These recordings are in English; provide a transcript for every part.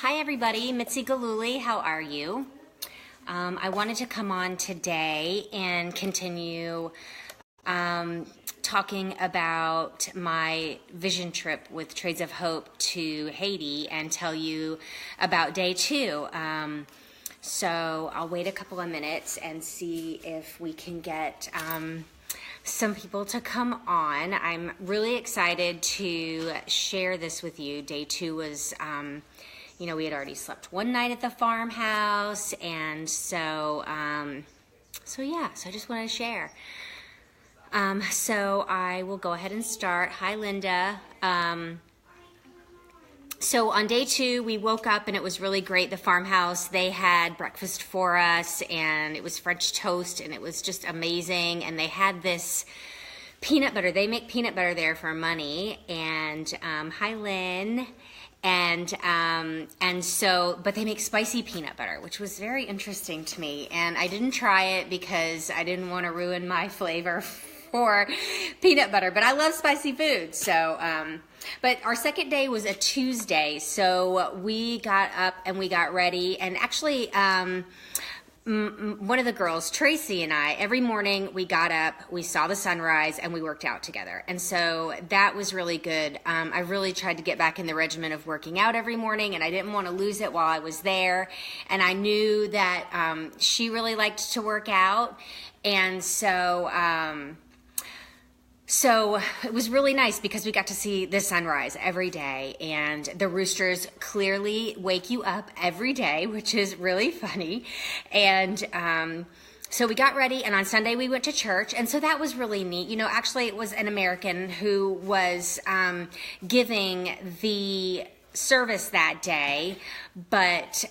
Hi everybody, Mitzi Galuli, how are you? I wanted to come on today and continue talking about my vision trip with Trades of Hope to Haiti and tell you about day 2. So I'll wait a couple of minutes and see if we can get some people to come on. I'm really excited to share this with you. Day 2 was, we had already slept one night at the farmhouse, and so I just want to share. So I will go ahead and start. Hi, Linda. So on day 2, we woke up and it was really great. The farmhouse, they had breakfast for us and it was French toast and it was just amazing. And they had this peanut butter. They make peanut butter there for money. And hi, Lynn. But they make spicy peanut butter, which was very interesting to me. And I didn't try it because I didn't want to ruin my flavor for peanut butter, but I love spicy food. So, but our second day was a Tuesday. So we got up and we got ready. And actually, one of the girls, Tracy, and I, every morning we got up, we saw the sunrise, and we worked out together. And so that was really good. I really tried to get back in the regimen of working out every morning, and I didn't want to lose it while I was there. And I knew that she really liked to work out. And so it was really nice because we got to see the sunrise every day, and the roosters clearly wake you up every day, which is really funny. And so we got ready, and on Sunday we went to church, and so that was really neat. Actually it was an American who was giving the service that day, but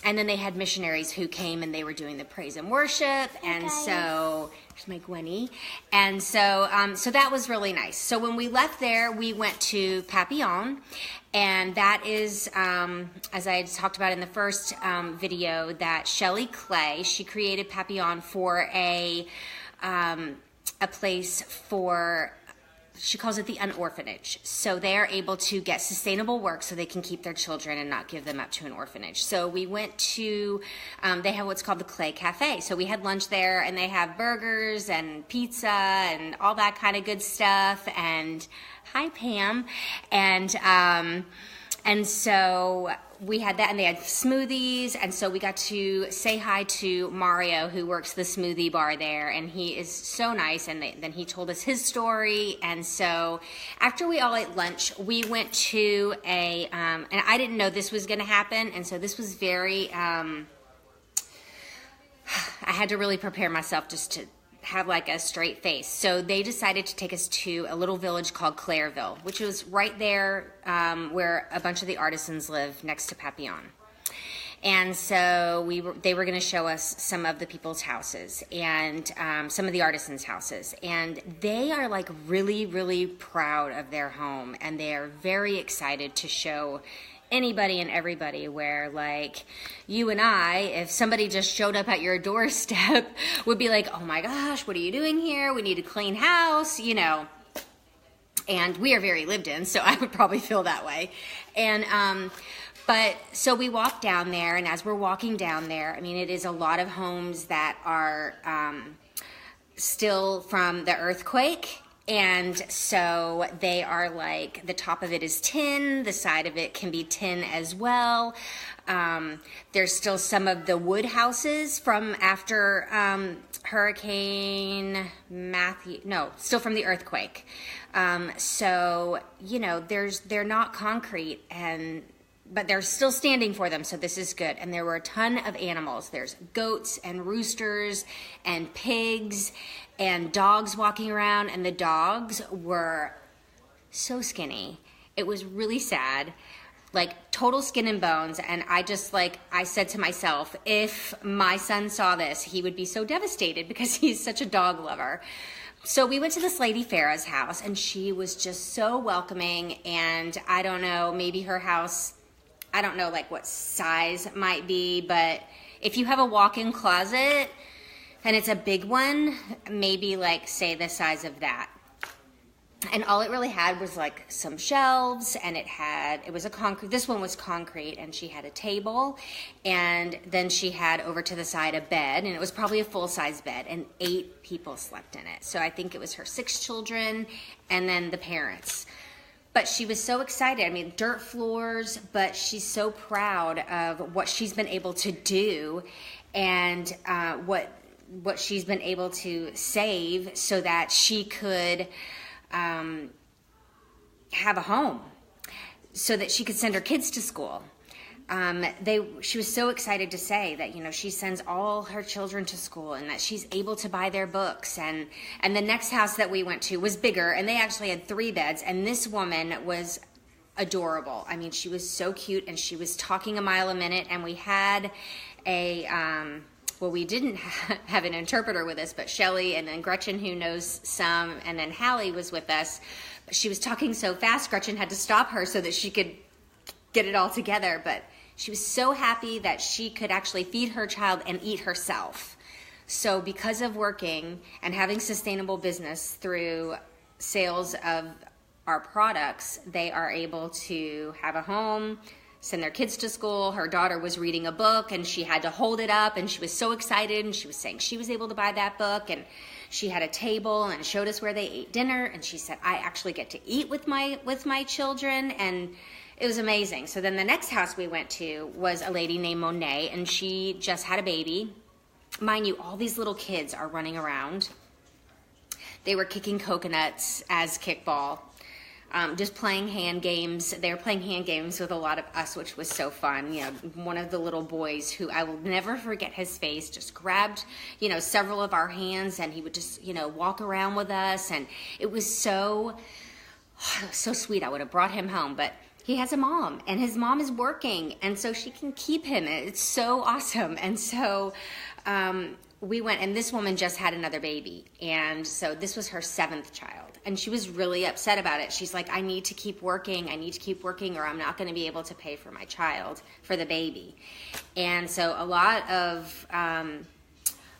and then they had missionaries who came and they were doing the praise and worship. And so here's my Gwenny. And so that was really nice. So when we left there, we went to Papillon. And that is, as I had talked about in the first video, that Shelley Clay, she created Papillon for a place for, she calls it the unorphanage. So they are able to get sustainable work so they can keep their children and not give them up to an orphanage. So we went to, they have what's called the Clay Cafe. So we had lunch there, and they have burgers and pizza and all that kind of good stuff. And hi, Pam. And so we had that, and they had smoothies, and so we got to say hi to Mario, who works the smoothie bar there, and he is so nice, and then he told us his story. And so after we all ate lunch, we went to and I didn't know this was going to happen, and so this was very, I had to really prepare myself just to have like a straight face. So they decided to take us to a little village called Clairville, which was right there where a bunch of the artisans live next to Papillon. And so they were going to show us some of the people's houses and some of the artisans' houses. And they are like really, really proud of their home, and they are very excited to show anybody and everybody, where like you and I, if somebody just showed up at your doorstep, would be like, oh my gosh, what are you doing here? We need a clean house, and we are very lived in, so I would probably feel that way. And but so we walked down there, and as we're walking down there, it is a lot of homes that are still from the earthquake. And so they are like, the top of it is tin, the side of it can be tin as well. There's still some of the wood houses from after Hurricane Matthew, still from the earthquake. So, they're not concrete, but they're still standing for them, so this is good. And there were a ton of animals. There's goats and roosters and pigs and dogs walking around, and the dogs were so skinny. It was really sad, like total skin and bones. And I said to myself, if my son saw this, he would be so devastated because he's such a dog lover. So we went to this lady Farah's house, and she was just so welcoming. And I don't know, maybe her house, I don't know like what size it might be, but if you have a walk-in closet and it's a big one, maybe like say the size of that. And all it really had was like some shelves, and it was a concrete, this one was concrete, and she had a table, and then she had over to the side a bed, and it was probably a full-size bed, and 8 people slept in it. So I think it was her 6 children and then the parents. But she was so excited. I mean, dirt floors, but she's so proud of what she's been able to do, and what she's been able to save so that she could have a home, so that she could send her kids to school. She was so excited to say that, she sends all her children to school, and that she's able to buy their books. And the next house that we went to was bigger, and they actually had 3 beds. And this woman was adorable. I mean, she was so cute, and she was talking a mile a minute. And we had we didn't have an interpreter with us, but Shelly and then Gretchen, who knows some, and then Hallie was with us. But she was talking so fast, Gretchen had to stop her so that she could get it all together. But she was so happy that she could actually feed her child and eat herself. So because of working and having sustainable business through sales of our products, they are able to have a home, send their kids to school. Her daughter was reading a book, and she had to hold it up, and she was so excited, and she was saying she was able to buy that book, and she had a table and showed us where they ate dinner, and she said, I actually get to eat with my children, and it was amazing. So then the next house we went to was a lady named Monet, and she just had a baby. Mind you, all these little kids are running around. They were kicking coconuts as kickball. Just playing hand games. They were playing hand games with a lot of us, which was so fun. One of the little boys, who I will never forget his face, just grabbed, several of our hands, and he would just, walk around with us. And it was so sweet. I would have brought him home, but he has a mom, and his mom is working, and so she can keep him. It's so awesome. And so we went, and this woman just had another baby, and so this was her 7th child, and she was really upset about it. She's like, I need to keep working, or I'm not going to be able to pay for my child, for the baby. And so a lot of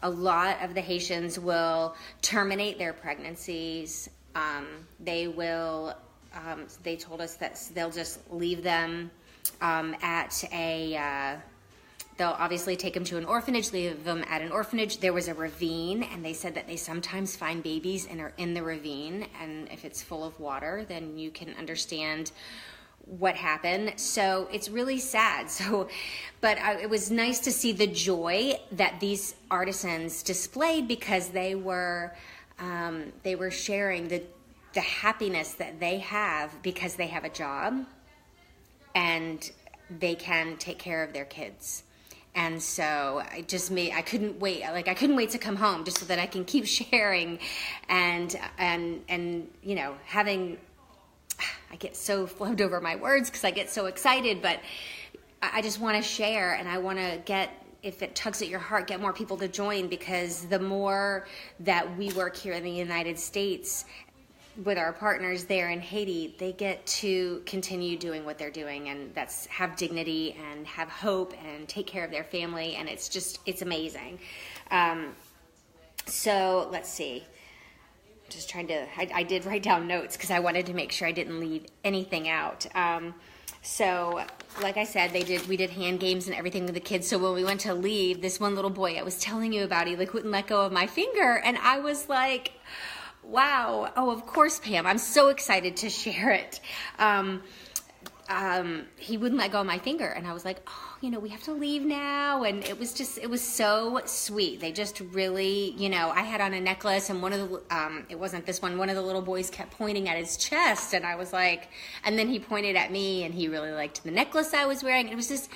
the Haitians will terminate their pregnancies. They will, they told us that they'll just leave them at a, they'll obviously take them to an orphanage, leave them at an orphanage. There was a ravine, and they said that they sometimes find babies in the ravine, and if it's full of water, then you can understand what happened. So it's really sad. But it was nice to see the joy that these artisans displayed, because they were sharing the happiness that they have because they have a job and they can take care of their kids. And so I couldn't wait. I couldn't wait to come home just so that I can keep sharing and having, I get so flowed over my words because I get so excited, but I just want to share, and I want to if it tugs at your heart, get more people to join, because the more that we work here in the United States with our partners there in Haiti, they get to continue doing what they're doing, and that's have dignity and have hope and take care of their family, and it's amazing. So let's see. Just trying to, I did write down notes because I wanted to make sure I didn't leave anything out. So like I said, we did hand games and everything with the kids. So when we went to leave, this one little boy I was telling you about, he wouldn't let go of my finger, and I was like, wow. Oh, of course, Pam. I'm so excited to share it. He wouldn't let go of my finger, and I was like, oh, we have to leave now. And it was so sweet. They just really, I had on a necklace, and it wasn't this one of the little boys kept pointing at his chest, and I was like, and then he pointed at me, and he really liked the necklace I was wearing. It was just,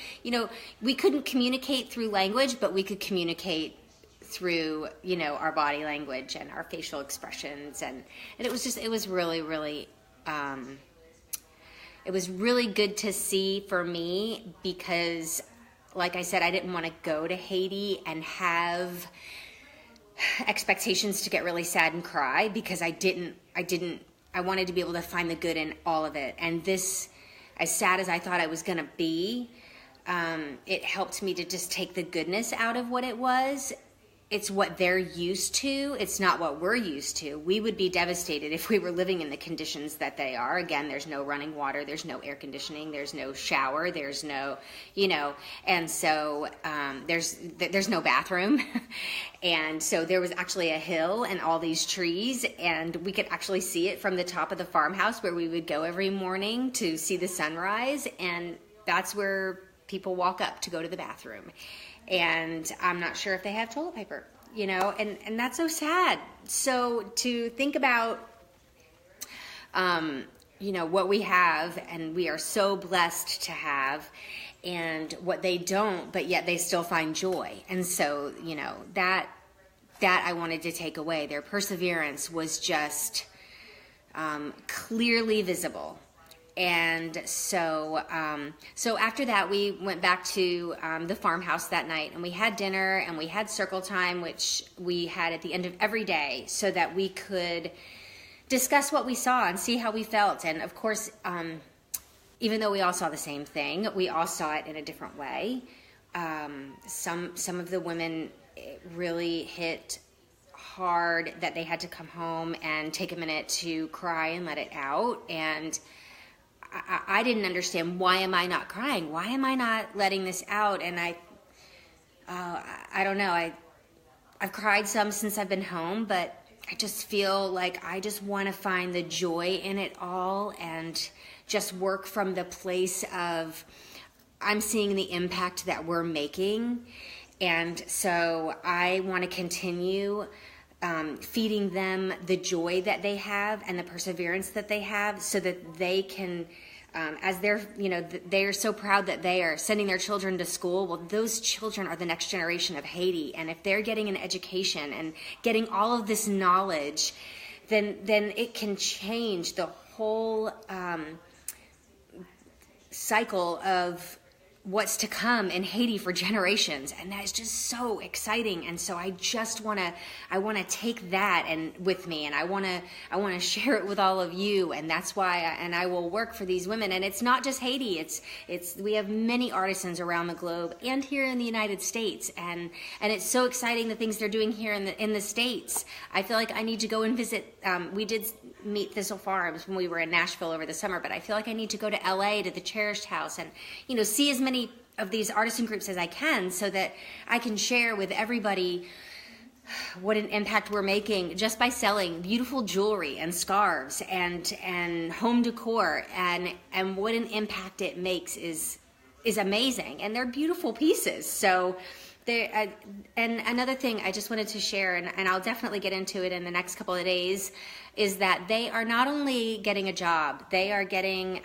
we couldn't communicate through language, but we could communicate through, our body language and our facial expressions. And it was really, really, it was really good to see for me, because like I said, I didn't want to go to Haiti and have expectations to get really sad and cry, because I wanted to be able to find the good in all of it. And this, as sad as I thought I was going to be, it helped me to just take the goodness out of what it was, it's what they're used to. It's not what we're used to. We would be devastated if we were living in the conditions that they are. Again, there's no running water, there's no air conditioning, there's no shower, there's no, and so there's no bathroom. And so there was actually a hill and all these trees, and we could actually see it from the top of the farmhouse where we would go every morning to see the sunrise, and that's where people walk up to go to the bathroom. And I'm not sure if they have toilet paper, and that's so sad. So to think about, what we have and we are so blessed to have, and what they don't, but yet they still find joy. And so, that I wanted to take away. Their perseverance was just clearly visible. And so after that, we went back to the farmhouse that night, and we had dinner, and we had circle time, which we had at the end of every day, so that we could discuss what we saw and see how we felt. And of course, even though we all saw the same thing, we all saw it in a different way. Some of the women, it really hit hard that they had to come home and take a minute to cry and let it out. And I didn't understand, why am I not crying? Why am I not letting this out? And I don't know. I've cried some since I've been home, but I just feel like I just want to find the joy in it all and just work from the place of, I'm seeing the impact that we're making. And so I want to continue feeding them the joy that they have and the perseverance that they have, so that they can, as they're, they are so proud that they are sending their children to school. Well, those children are the next generation of Haiti. And if they're getting an education and getting all of this knowledge, then it can change the whole cycle of what's to come in Haiti for generations. And that is just so exciting. And so I just want to take that with me, and I want to share it with all of you. And that's why I will work for these women. And it's not just Haiti. We have many artisans around the globe and here in the United States. And it's so exciting, the things they're doing here in the States. I feel like I need to go and visit. We did meet Thistle Farms when we were in Nashville over the summer, but I feel like I need to go to LA to the Cherished House and, see as many of these artisan groups as I can, so that I can share with everybody what an impact we're making just by selling beautiful jewelry and scarves and home decor, and what an impact it makes is amazing. And they're beautiful pieces. So and another thing I just wanted to share, and I'll definitely get into it in the next couple of days, is that they are not only getting a job, they are getting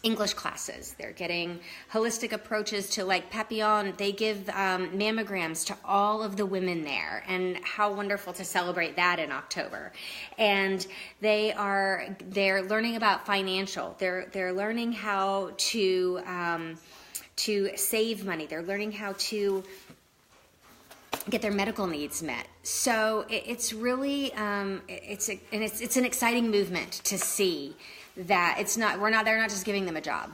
English classes. They're getting holistic approaches to, like, Papillon. They give mammograms to all of the women there, and how wonderful to celebrate that in October. And they're learning about financial. They're learning how to save money. They're learning how to get their medical needs met. So it's really it's an exciting movement to see that they're not just giving them a job,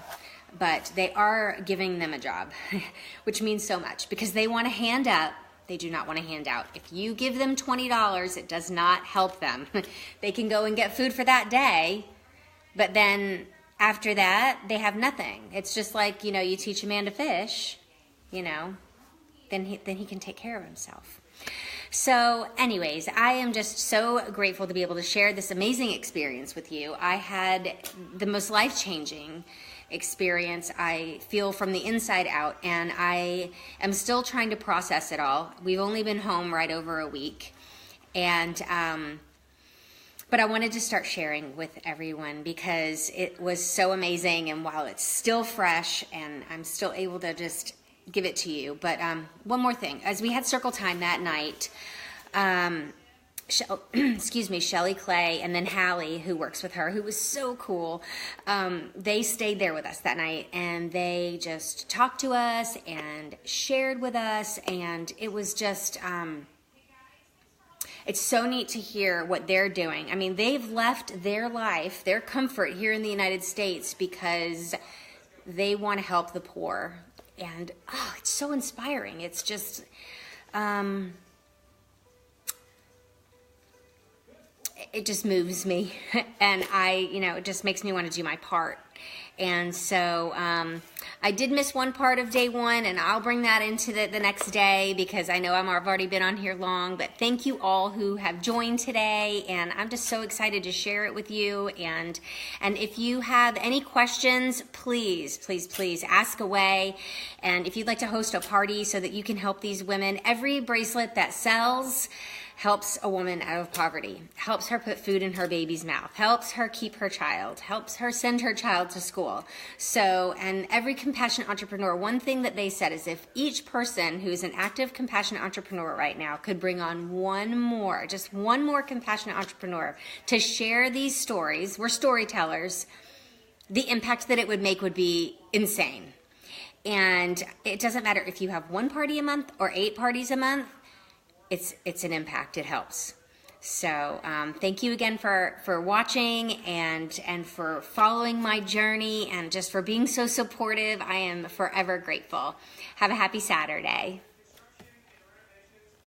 but they are giving them a job, which means so much, because they want to hand up. They do not want to hand out. If you give them $20, it does not help them. They can go and get food for that day, but then after that, they have nothing. It's just like, you teach a man to fish, then he can take care of himself. So anyways, I am just so grateful to be able to share this amazing experience with you. I had the most life-changing experience, I feel, from the inside out, and I am still trying to process it all. We've only been home right over a week, and but I wanted to start sharing with everyone because it was so amazing, and while it's still fresh and I'm still able to just give it to you. But one more thing, as we had circle time that night, Shelly Clay and then Hallie, who works with her, who was so cool, they stayed there with us that night, and they just talked to us and shared with us, and it was just it's so neat to hear what they're doing. I mean, they've left their life, their comfort here in the United States, because they want to help the poor. And it's so inspiring. It's just it just moves me, and it just makes me want to do my part. And so I did miss one part of day one, and I'll bring that into the next day because I know I've already been on here long. But thank you all who have joined today, and I'm just so excited to share it with you. And if you have any questions, please, please, please ask away. And if you'd like to host a party so that you can help these women, every bracelet that sells helps a woman out of poverty, helps her put food in her baby's mouth, helps her keep her child, helps her send her child to school. So, and every compassionate entrepreneur, one thing that they said is if each person who's an active compassionate entrepreneur right now could bring on just one more compassionate entrepreneur to share these stories, we're storytellers, the impact that it would make would be insane. And it doesn't matter if you have one party a month or 8 parties a month, it's an impact. It helps. So thank you again for watching and for following my journey and just for being so supportive. I am forever grateful. Have a happy Saturday.